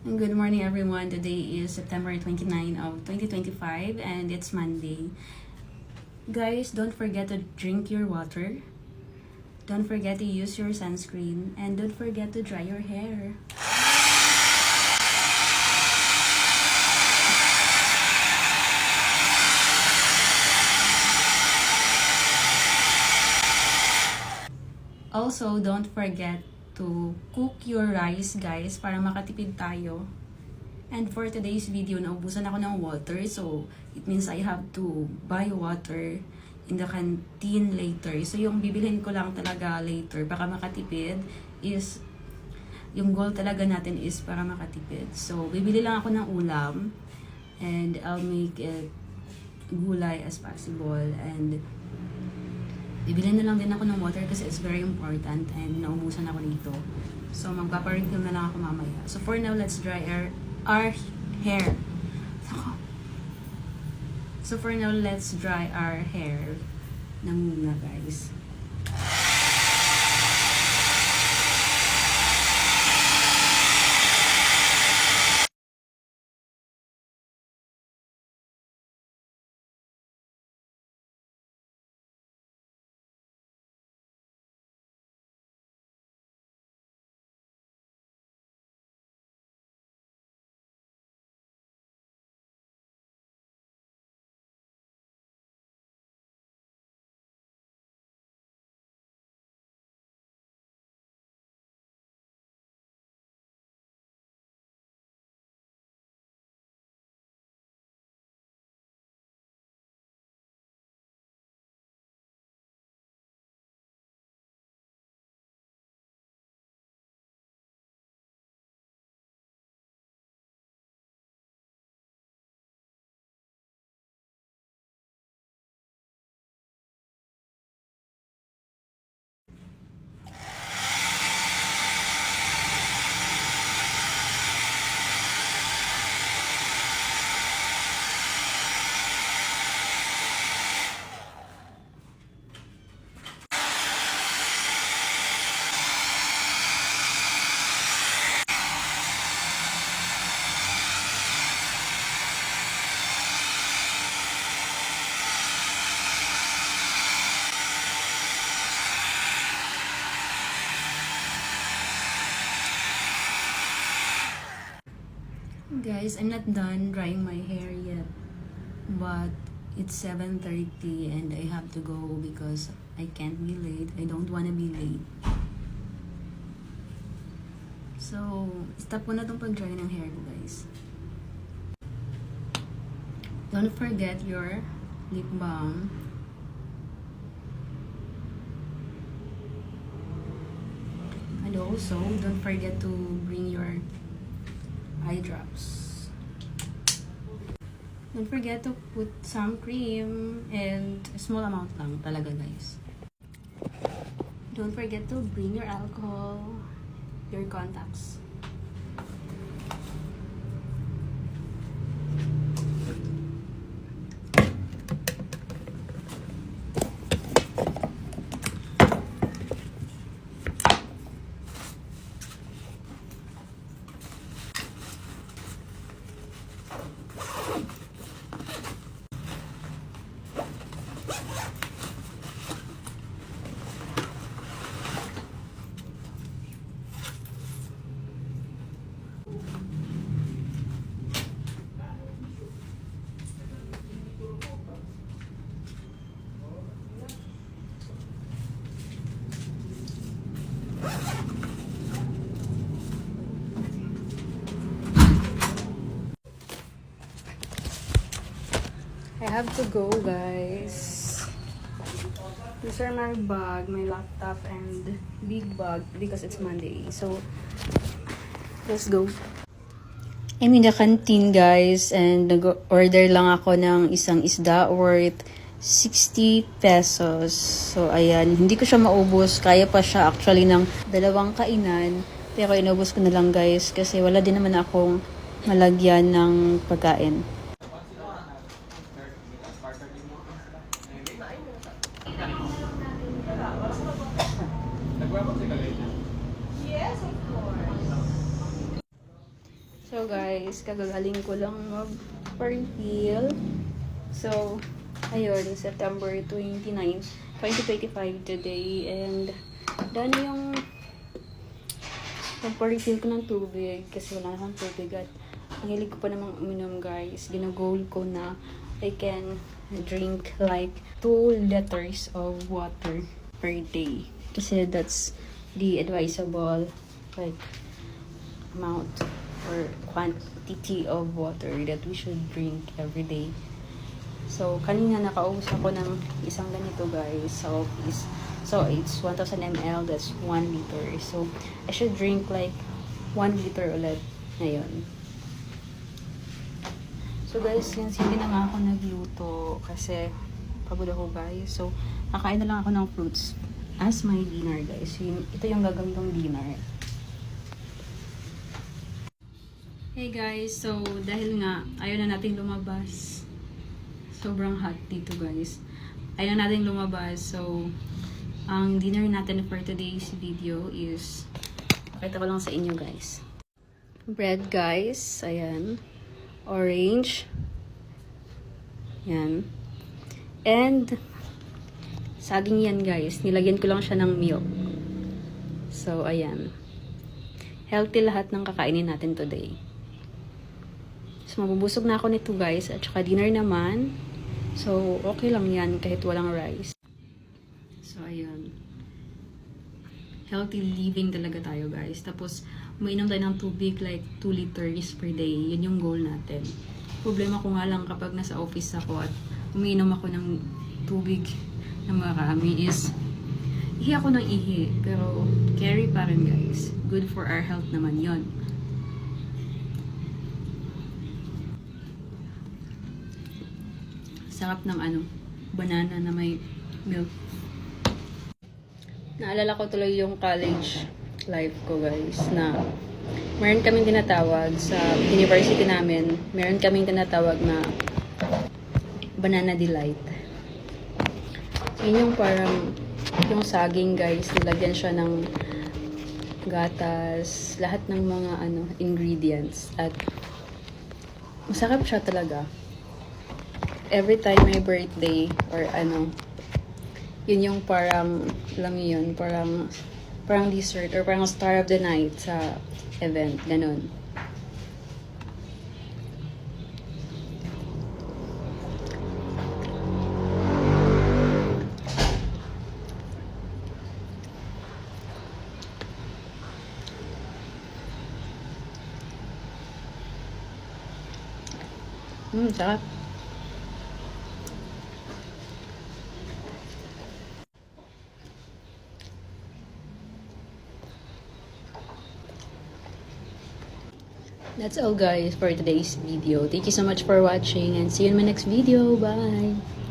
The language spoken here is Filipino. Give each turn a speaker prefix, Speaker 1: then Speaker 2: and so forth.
Speaker 1: Good morning everyone. Today is September 29 of 2025 and it's Monday. Guys, don't forget to drink your water. Don't forget to use your sunscreen and don't forget to dry your hair. Also, don't forget to cook your rice guys para makatipid tayo. And for today's video, naubusan ako ng water. So, it means I have to buy water in the canteen later. So, yung bibilhin ko lang talaga later, baka makatipid, is, yung goal talaga natin is para makatipid. So, bibili lang ako ng ulam. And I'll make it gulay as possible. And, bibili na lang din ako ng water kasi it's very important and naubusan ako nito. So, magpaparefill na lang ako mamaya. So, for now, let's dry our hair. So, for now, let's dry our hair na muna, guys. Guys, I'm not done drying my hair yet, but it's 7:30 and I have to go because I can't be late. I don't wanna be late. So, stop ko na itong pag-dry ng hair ko, guys. Don't forget your lip balm. And also, don't forget to bring your eye drops. Don't forget to put some cream and a small amount lang talaga, guys. Don't forget to bring your alcohol, your contacts. I have to go, guys. These are my bag, my laptop, and big bag because it's Monday. So, let's go. I'm in the canteen, guys, and nag-order lang ako ng isang isda worth 60 pesos. So, ayan. Hindi ko siya maubos. Kaya pa siya actually ng 2 kainan. Pero inubos ko na lang, guys, kasi wala din naman akong malagyan ng pagkain. So So guys, kagagaling ko lang mag-refill. So, ayun, September 29, 2025 today. And, dahil yung mag-refill ko ng tubig kasi wala na akong tubig at ang hilig ko pa namang uminom guys. Ginagol ko na I can drink like 2 liters of water per day. Kasi that's the advisable like amount or quantity of water that we should drink every day. So, kanina nakaubos ako ng isang ganito guys sa office. So, it's 1,000 ml, that's 1 liter. So, I should drink like 1 liter ulit ngayon. So guys, since hindi na nga ako nagluto kasi pagod ako guys. So, kakain na lang ako ng fruits as my dinner guys. Ito yung gagawin kong dinner. Hey guys, so dahil nga ayaw na natin lumabas. Sobrang hot dito guys. Ayaw na natin lumabas. So, ang dinner natin for today's video is pakita ko lang sa inyo guys. Bread guys, ayan. Orange. Yan. And saging yan guys. Nilagyan ko lang siya ng milk. So, ayan. Healthy lahat ng kakainin natin today. So, mabubusog na ako nito guys. At saka dinner naman. So, okay lang yan kahit walang rice. So, ayan. Healthy living talaga tayo guys. Tapos, umiinom tayo ng tubig like 2 liters per day. Yun yung goal natin. Problema ko nga lang kapag nasa office ako at umiinom ako ng tubig na marami is ihi ako ng ihi. Pero carry pa rin guys. Good for our health naman yon. Sarap ng banana na may milk. Naalala ko tuloy yung college life ko guys na meron kaming tinatawag sa university namin, meron kaming tinatawag na banana delight. Yun yung parang yung saging guys, nilagyan siya ng gatas, lahat ng mga ingredients at masarap siya talaga. Every time my birthday or yun yung parang alam niyo yun, parang dessert or parang star of the night sa event, ganun. Sarap. That's all guys for today's video. Thank you so much for watching and see you in my next video. Bye!